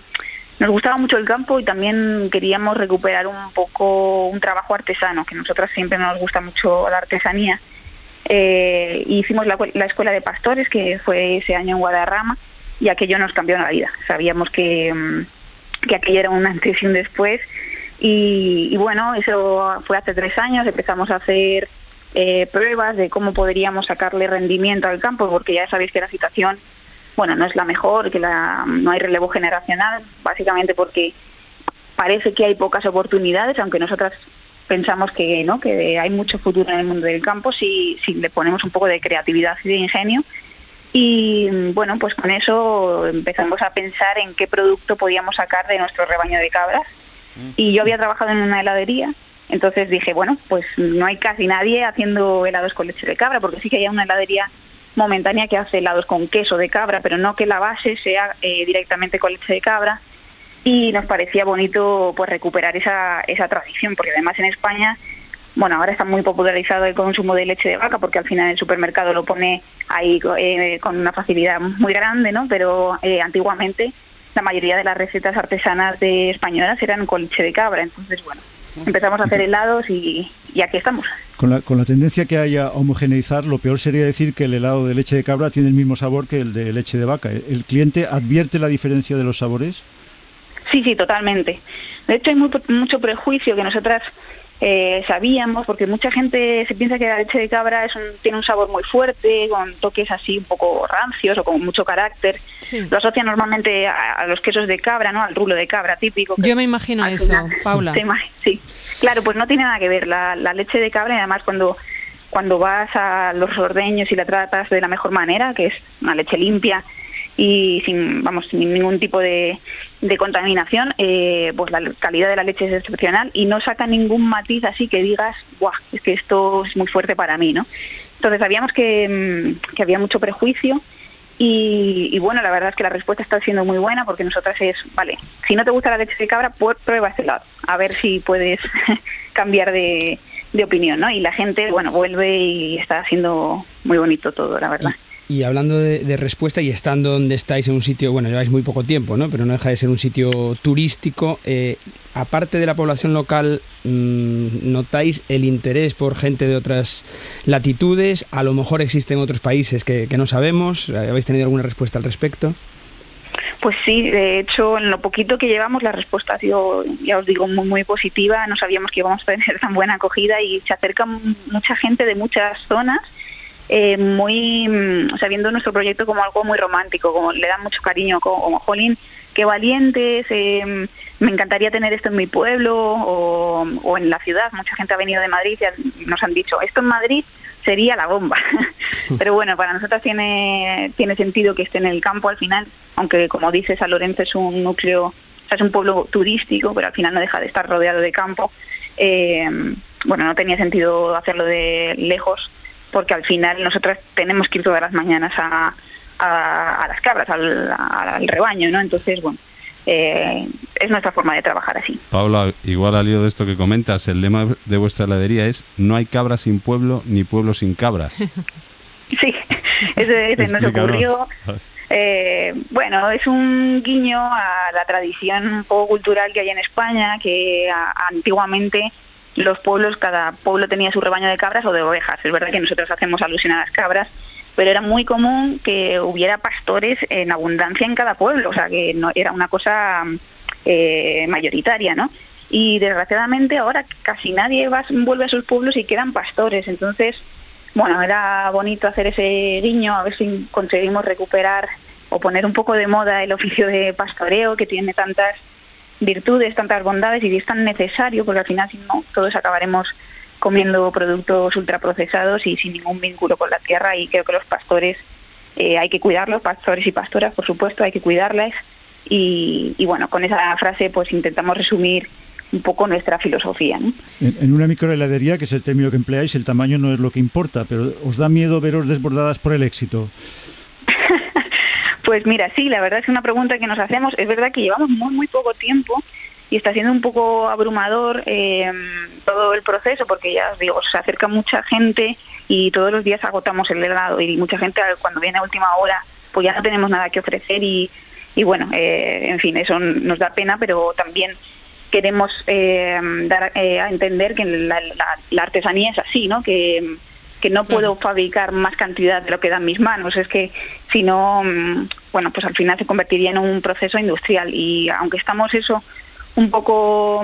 nos gustaba mucho el campo y también queríamos recuperar un poco un trabajo artesano, que a nosotras siempre nos gusta mucho la artesanía. Y hicimos la escuela de pastores, que fue ese año en Guadarrama, y aquello nos cambió la vida. Sabíamos que aquello era un antes y un después. Y bueno, eso fue hace 3 años. Empezamos a hacer pruebas de cómo podríamos sacarle rendimiento al campo, porque ya sabéis que la situación no es la mejor, que no hay relevo generacional, básicamente porque parece que hay pocas oportunidades, aunque nosotras pensamos que no, que hay mucho futuro en el mundo del campo si le ponemos un poco de creatividad y de ingenio. Y bueno, pues con eso empezamos a pensar en qué producto podíamos sacar de nuestro rebaño de cabras. Y yo había trabajado en una heladería, entonces dije, bueno, pues no hay casi nadie haciendo helados con leche de cabra, porque sí que hay una heladería momentánea que hace helados con queso de cabra, pero no que la base sea directamente con leche de cabra. Y nos parecía bonito pues recuperar esa tradición, porque además en España, bueno, ahora está muy popularizado el consumo de leche de vaca, porque al final el supermercado lo pone ahí con una facilidad muy grande, ¿no? Pero antiguamente la mayoría de las recetas artesanas españolas eran con leche de cabra. Entonces, bueno, empezamos a hacer helados y aquí estamos. Con la tendencia que hay a homogeneizar, lo peor sería decir que el helado de leche de cabra tiene el mismo sabor que el de leche de vaca. ¿El cliente advierte la diferencia de los sabores? Sí, totalmente. De hecho, hay mucho prejuicio que nosotras sabíamos, porque mucha gente se piensa que la leche de cabra tiene un sabor muy fuerte, con toques así un poco rancios o con mucho carácter. Sí. Lo asocian normalmente a los quesos de cabra, ¿no? Al rulo de cabra típico. Yo me imagino eso, final, Paula. Sí, claro, pues no tiene nada que ver. La leche de cabra, y además cuando vas a los ordeños y la tratas de la mejor manera, que es una leche limpia y sin ningún tipo de contaminación, pues la calidad de la leche es excepcional y no saca ningún matiz así que digas, ¡buah! Es que esto es muy fuerte para mí, ¿no? Entonces sabíamos que había mucho prejuicio y bueno, la verdad es que la respuesta está siendo muy buena, porque nosotras vale, si no te gusta la leche de cabra, pues prueba este lado, a ver si puedes cambiar de opinión, ¿no? Y la gente, bueno, vuelve y está siendo muy bonito todo, la verdad. Y hablando de respuesta y estando donde estáis en un sitio, bueno, lleváis muy poco tiempo, ¿no? Pero no deja de ser un sitio turístico. Aparte de la población local, ¿notáis el interés por gente de otras latitudes? A lo mejor existen otros países que no sabemos. ¿Habéis tenido alguna respuesta al respecto? Pues sí, de hecho, en lo poquito que llevamos la respuesta ha sido, ya os digo, muy, muy positiva. No sabíamos que íbamos a tener tan buena acogida y se acerca mucha gente de muchas zonas. Viendo nuestro proyecto como algo muy romántico, como le dan mucho cariño, como jolín, qué valientes, me encantaría tener esto en mi pueblo o en la ciudad. Mucha gente ha venido de Madrid y nos han dicho, esto en Madrid sería la bomba. Pero bueno, para nosotras tiene sentido que esté en el campo al final, aunque como dices, San Lorenzo es un núcleo, o sea, es un pueblo turístico, pero al final no deja de estar rodeado de campo. Bueno, no tenía sentido hacerlo de lejos, porque al final nosotras tenemos que ir todas las mañanas a las cabras, al rebaño, ¿no? Entonces, bueno, es nuestra forma de trabajar así. Paula, igual al hilo de esto que comentas, el lema de vuestra heladería es: no hay cabras sin pueblo, ni pueblo sin cabras. Sí, ese nos ocurrió. Bueno, es un guiño a la tradición un poco cultural que hay en España, que antiguamente los pueblos, cada pueblo tenía su rebaño de cabras o de ovejas. Es verdad que nosotros hacemos alusión a las cabras, pero era muy común que hubiera pastores en abundancia en cada pueblo, o sea que no era una cosa mayoritaria, ¿no? Y desgraciadamente ahora casi nadie vuelve a sus pueblos y quedan pastores. Entonces, bueno, era bonito hacer ese guiño, a ver si conseguimos recuperar o poner un poco de moda el oficio de pastoreo, que tiene tantas virtudes, tantas bondades y es tan necesario, porque al final, si no, todos acabaremos comiendo productos ultraprocesados y sin ningún vínculo con la tierra. Y creo que los pastores hay que cuidarlos, pastores y pastoras, por supuesto, hay que cuidarlas. Y bueno, con esa frase pues intentamos resumir un poco nuestra filosofía, ¿no? En una microheladería, que es el término que empleáis, el tamaño no es lo que importa, pero ¿os da miedo veros desbordadas por el éxito? Pues mira, sí, la verdad es una pregunta que nos hacemos. Es verdad que llevamos muy, muy poco tiempo y está siendo un poco abrumador todo el proceso, porque ya os digo, se acerca mucha gente y todos los días agotamos el helado, y mucha gente cuando viene a última hora pues ya no tenemos nada que ofrecer y bueno, en fin, eso nos da pena, pero también queremos dar a entender que la artesanía es así, ¿no? Que no puedo fabricar más cantidad de lo que dan mis manos. Es que si no, bueno, pues al final se convertiría en un proceso industrial. Y aunque estamos un poco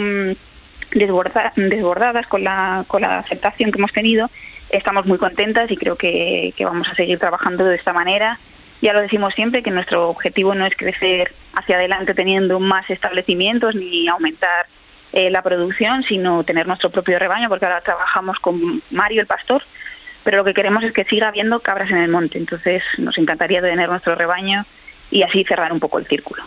desbordadas con la aceptación que hemos tenido, estamos muy contentas y creo que vamos a seguir trabajando de esta manera. Ya lo decimos siempre, que nuestro objetivo no es crecer hacia adelante teniendo más establecimientos ni aumentar la producción, sino tener nuestro propio rebaño, porque ahora trabajamos con Mario, el pastor, pero lo que queremos es que siga habiendo cabras en el monte. Entonces nos encantaría tener nuestro rebaño y así cerrar un poco el círculo.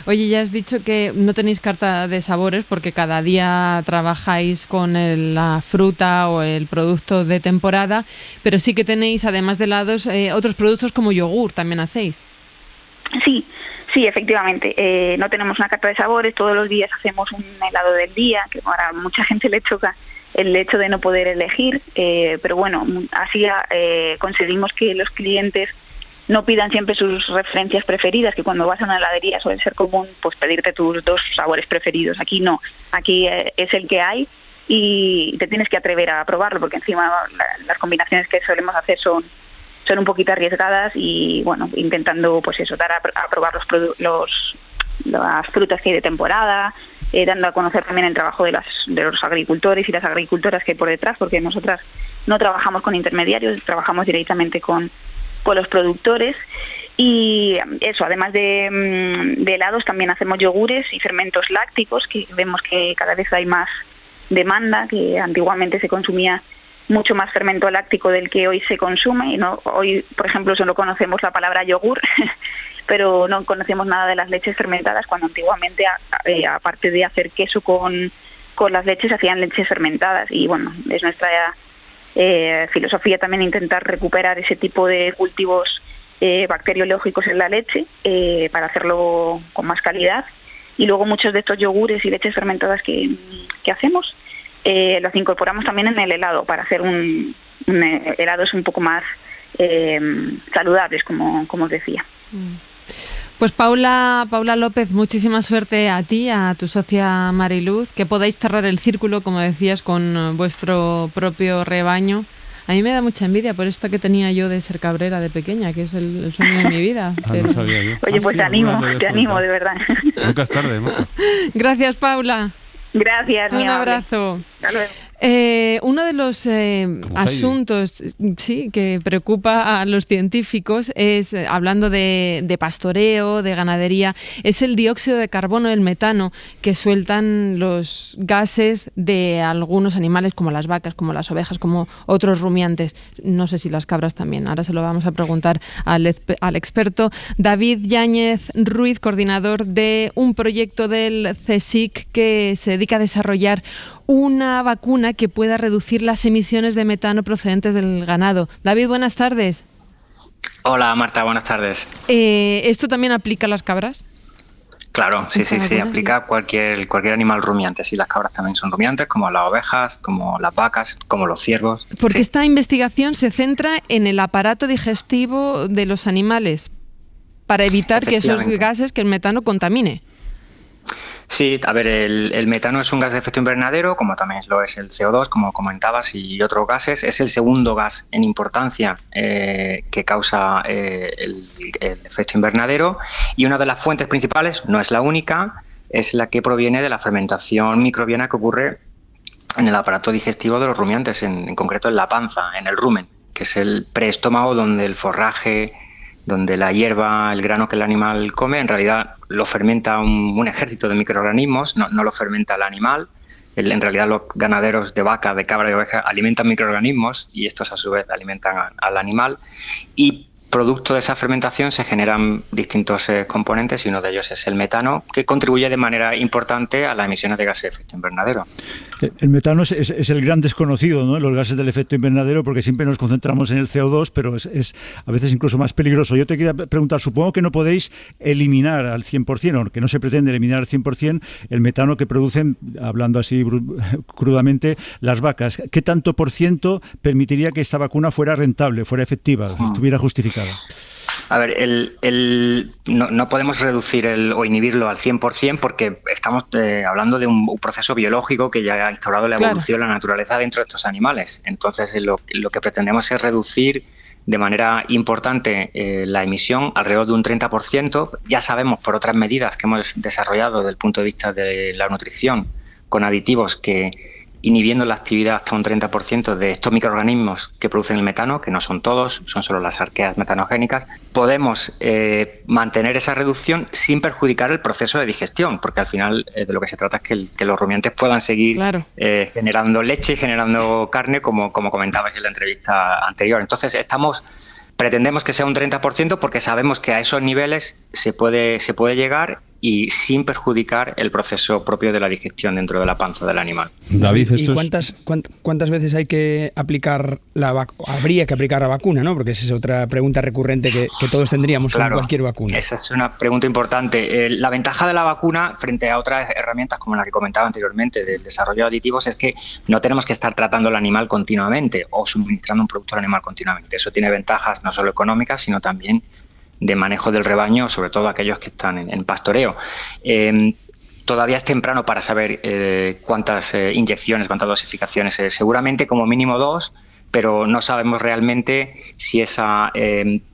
Oye, ya has dicho que no tenéis carta de sabores porque cada día trabajáis con la fruta o el producto de temporada, pero sí que tenéis, además de helados, otros productos como yogur, ¿también hacéis? Sí, efectivamente. No tenemos una carta de sabores, todos los días hacemos un helado del día, que ahora a mucha gente le choca el hecho de no poder elegir, pero bueno, así conseguimos que los clientes no pidan siempre sus referencias preferidas, que cuando vas a una heladería suele ser común pues pedirte tus 2 sabores preferidos. Aquí no, aquí es el que hay y te tienes que atrever a probarlo, porque encima las combinaciones que solemos hacer son un poquito arriesgadas y bueno, intentando pues eso, dar a probar las frutas que hay de temporada, dando a conocer también el trabajo de los agricultores y las agricultoras que hay por detrás, porque nosotras no trabajamos con intermediarios, trabajamos directamente con los productores. Y eso, además de helados, también hacemos yogures y fermentos lácticos, que vemos que cada vez hay más demanda, que antiguamente se consumía mucho más fermento láctico del que hoy se consume. Y no, hoy, por ejemplo, solo conocemos la palabra yogur, pero no conocemos nada de las leches fermentadas, cuando antiguamente, aparte de hacer queso con las leches, hacían leches fermentadas. Y bueno, es nuestra filosofía también intentar recuperar ese tipo de cultivos bacteriológicos en la leche para hacerlo con más calidad. Y luego muchos de estos yogures y leches fermentadas que hacemos los incorporamos también en el helado para hacer un helados un poco más saludables, como os decía. Pues Paula López, muchísima suerte a ti, a tu socia Mariluz, que podáis cerrar el círculo, como decías, con vuestro propio rebaño. A mí me da mucha envidia por esto que tenía yo de ser cabrera de pequeña, que es el sueño de mi vida. No sabía yo. Oye, pues te animo, de verdad. Nunca es tarde, Marta. Gracias, Paula. Gracias. Un abrazo. Hasta luego. Uno de los asuntos que preocupa a los científicos es, hablando de pastoreo, de ganadería, es el dióxido de carbono, el metano, que sueltan los gases de algunos animales como las vacas, como las ovejas, como otros rumiantes. No sé si las cabras también. Ahora se lo vamos a preguntar al experto David Yáñez Ruiz, coordinador de un proyecto del CSIC que se dedica a desarrollar una vacuna que pueda reducir las emisiones de metano procedentes del ganado. David, buenas tardes. Hola, Marta, buenas tardes. ¿Esto también aplica a las cabras? Claro, sí, aplica a cualquier animal rumiante. Sí, las cabras también son rumiantes, como las ovejas, como las vacas, como los ciervos. Porque esta investigación se centra en el aparato digestivo de los animales para evitar que esos gases, que el metano contamine. Sí, a ver, el metano es un gas de efecto invernadero, como también lo es el CO2, como comentabas, y otros gases. Es el segundo gas en importancia que causa el efecto invernadero, y una de las fuentes principales, no es la única, es la que proviene de la fermentación microbiana que ocurre en el aparato digestivo de los rumiantes, en concreto en la panza, en el rumen, que es el preestómago donde el forraje, donde la hierba, el grano que el animal come, en realidad lo fermenta un ejército de microorganismos, no lo fermenta el animal. En realidad los ganaderos de vaca, de cabra y de oveja alimentan microorganismos y estos a su vez alimentan al animal. Y producto de esa fermentación se generan distintos componentes, y uno de ellos es el metano, que contribuye de manera importante a las emisiones de gases de efecto invernadero. El metano es el gran desconocido, ¿no?, los gases del efecto invernadero, porque siempre nos concentramos en el CO2, pero es a veces incluso más peligroso. Yo te quería preguntar, supongo que no podéis eliminar al 100%, o que no se pretende eliminar al 100% el metano que producen, hablando así crudamente, las vacas. ¿Qué tanto por ciento permitiría que esta vacuna fuera rentable, fuera efectiva, estuviera justificada? A ver, no podemos reducir o inhibirlo al 100% porque estamos hablando de un proceso biológico que ya ha instaurado la evolución, la naturaleza dentro de estos animales. Entonces, lo que pretendemos es reducir de manera importante la emisión, alrededor de un 30%. Ya sabemos por otras medidas que hemos desarrollado desde el punto de vista de la nutrición con aditivos que, inhibiendo la actividad hasta un 30% de estos microorganismos que producen el metano, que no son todos, son solo las arqueas metanogénicas, podemos mantener esa reducción sin perjudicar el proceso de digestión, porque al final de lo que se trata es que los rumiantes puedan seguir generando leche y generando carne, como comentabas en la entrevista anterior. Entonces pretendemos que sea un 30% porque sabemos que a esos niveles se puede llegar y sin perjudicar el proceso propio de la digestión dentro de la panza del animal. David, ¿y cuántas veces hay que aplicar habría que aplicar la vacuna, ¿no? Porque esa es otra pregunta recurrente que todos tendríamos con cualquier vacuna. Esa es una pregunta importante. La ventaja de la vacuna frente a otras herramientas como la que comentaba anteriormente del desarrollo de aditivos es que no tenemos que estar tratando al animal continuamente o suministrando un producto al animal continuamente. Eso tiene ventajas no solo económicas, sino también de manejo del rebaño, sobre todo aquellos que están en pastoreo. Todavía es temprano para saber cuántas inyecciones, cuántas dosificaciones, seguramente como mínimo 2, pero no sabemos realmente si esa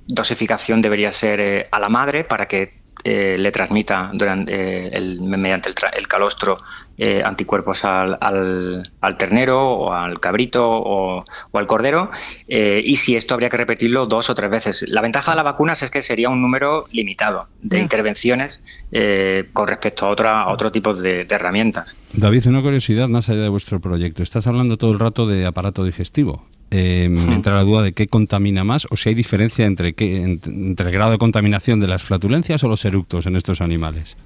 dosificación debería ser a la madre para que le transmita mediante el calostro anticuerpos al ternero o al cabrito o al cordero, y si esto habría que repetirlo 2 o 3 veces. La ventaja de las vacunas es que sería un número limitado de intervenciones con respecto a otro tipo de herramientas. David, una curiosidad más allá de vuestro proyecto. Estás hablando todo el rato de aparato digestivo. Me entra la duda de qué contamina más o si hay diferencia entre el grado de contaminación de las flatulencias o los eructos en estos animales.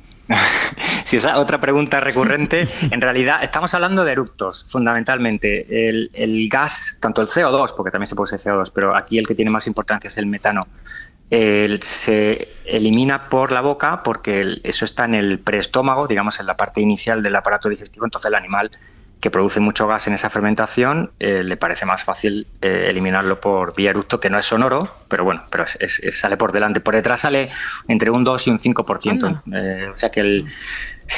Sí, esa otra pregunta recurrente. En realidad estamos hablando de eructos, fundamentalmente. El gas, tanto el CO2, porque también se puede ser CO2, pero aquí el que tiene más importancia es el metano. Se elimina por la boca porque eso está en el preestómago, digamos en la parte inicial del aparato digestivo, entonces el animal que produce mucho gas en esa fermentación, le parece más fácil eliminarlo por vía eructo, que no es sonoro, pero bueno, sale por delante. Por detrás sale entre un 2 y un 5%. O sea que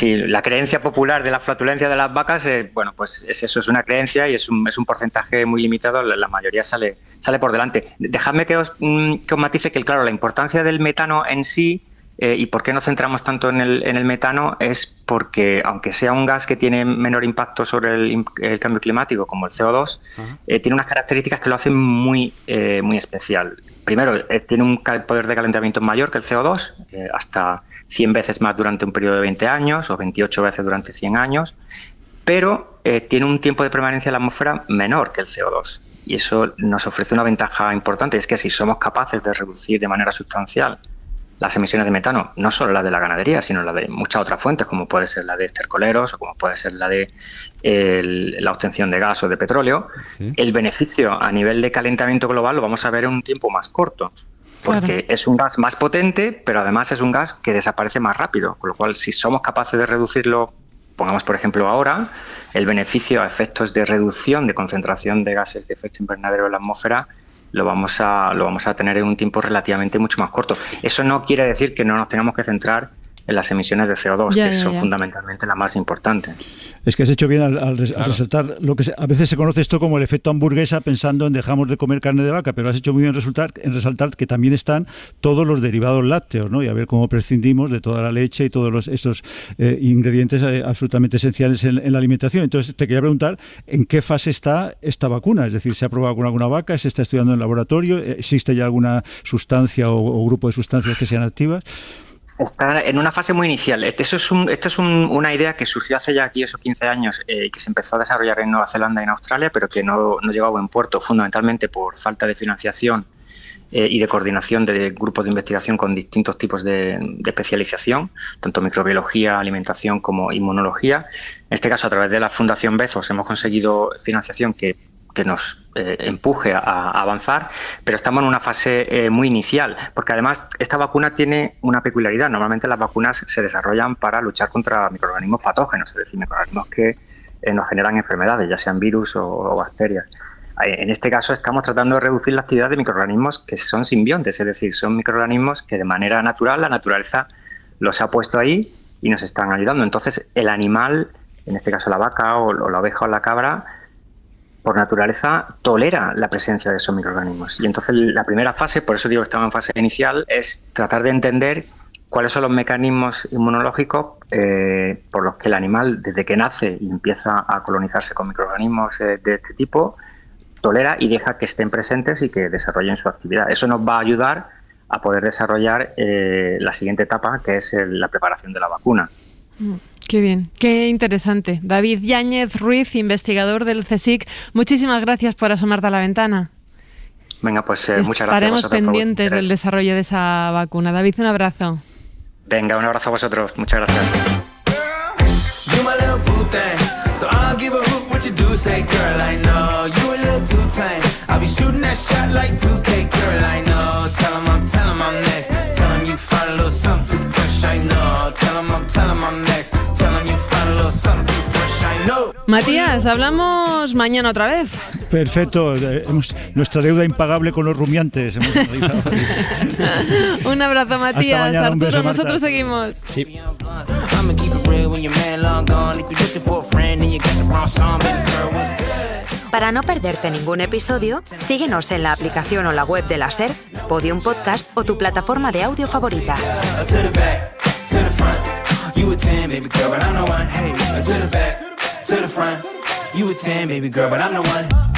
la creencia popular de la flatulencia de las vacas, bueno, pues eso es una creencia y es un porcentaje muy limitado, la mayoría sale por delante. Dejadme que os matice que, claro, la importancia del metano en sí, ¿y por qué nos centramos tanto en el metano? Es porque, aunque sea un gas que tiene menor impacto sobre el cambio climático, como el CO2, tiene unas características que lo hacen muy especial. Primero, tiene un poder de calentamiento mayor que el CO2, hasta 100 veces más durante un periodo de 20 años o 28 veces durante 100 años, pero tiene un tiempo de permanencia en la atmósfera menor que el CO2. Y eso nos ofrece una ventaja importante, es que si somos capaces de reducir de manera sustancial las emisiones de metano, no solo la de la ganadería, sino la de muchas otras fuentes, como puede ser la de estercoleros o como puede ser la de la obtención de gas o de petróleo, el beneficio a nivel de calentamiento global lo vamos a ver en un tiempo más corto, porque es un gas más potente, pero además es un gas que desaparece más rápido, con lo cual si somos capaces de reducirlo, pongamos por ejemplo ahora, el beneficio a efectos de reducción de concentración de gases de efecto invernadero en la atmósfera lo vamos a tener en un tiempo relativamente mucho más corto. Eso no quiere decir que no nos tengamos que centrar en las emisiones de CO2, que son fundamentalmente las más importantes. Es que has hecho bien al resaltar lo que a veces se conoce esto como el efecto hamburguesa, pensando en dejamos de comer carne de vaca, pero has hecho muy bien en resaltar que también están todos los derivados lácteos, ¿no? Y a ver cómo prescindimos de toda la leche y todos esos ingredientes absolutamente esenciales en la alimentación. Entonces te quería preguntar en qué fase está esta vacuna, es decir, ¿se ha probado con alguna vaca? ¿Se está estudiando en laboratorio? ¿Existe ya alguna sustancia o grupo de sustancias que sean activas? Está en una fase muy inicial. Esta es una idea que surgió hace ya 10 o 15 años, que se empezó a desarrollar en Nueva Zelanda y en Australia, pero que no llegó a buen puerto, fundamentalmente por falta de financiación y de coordinación de grupos de investigación con distintos tipos de especialización, tanto microbiología, alimentación como inmunología. En este caso, a través de la Fundación Bezos hemos conseguido financiación que nos empuje a avanzar, pero estamos en una fase muy inicial, porque además esta vacuna tiene una peculiaridad. Normalmente las vacunas se desarrollan para luchar contra microorganismos patógenos, es decir, microorganismos que nos generan enfermedades, ya sean virus o bacterias. En este caso estamos tratando de reducir la actividad de microorganismos que son simbiontes, es decir, son microorganismos que de manera natural la naturaleza los ha puesto ahí y nos están ayudando. Entonces el animal, en este caso la vaca o la oveja o la cabra, por naturaleza tolera la presencia de esos microorganismos. Y entonces la primera fase, por eso digo que estamos en fase inicial, es tratar de entender cuáles son los mecanismos inmunológicos por los que el animal, desde que nace y empieza a colonizarse con microorganismos de este tipo, tolera y deja que estén presentes y que desarrollen su actividad. Eso nos va a ayudar a poder desarrollar la siguiente etapa, que es la preparación de la vacuna. Qué bien, qué interesante. David Yáñez Ruiz, investigador del CSIC, muchísimas gracias por asomarte a la ventana. Venga, pues muchas gracias. Estaremos pendientes del desarrollo de esa vacuna. David, un abrazo. Venga, un abrazo a vosotros. Muchas gracias. You my little boo thing, so I'll give a hoot what you do say, girl, I know. You a little too tame, I'll be shooting that shot like 2K, girl, I know. Tell 'em I'm next, tell 'em you find a little something too fresh, I know. Tell 'em I'm next, tell 'em you find a little something too fresh, I know. Matías, hablamos mañana otra vez. Perfecto, nuestra deuda impagable con los rumiantes. Un abrazo, Matías. Hasta mañana, un beso, Arturo, Marta. nosotros seguimos. Sí. I'ma keep it real when your man long gone. If you're looking for a friend and you got the wrong song, baby girl, what's good? Para no perderte ningún episodio, síguenos en la aplicación o la web de la SER, Podium Podcast o tu plataforma de audio favorita. To the back, to the front. You a 10, baby girl, but I'm the one. Hey, to the back, to the front. You a 10, baby girl, but I'm the one.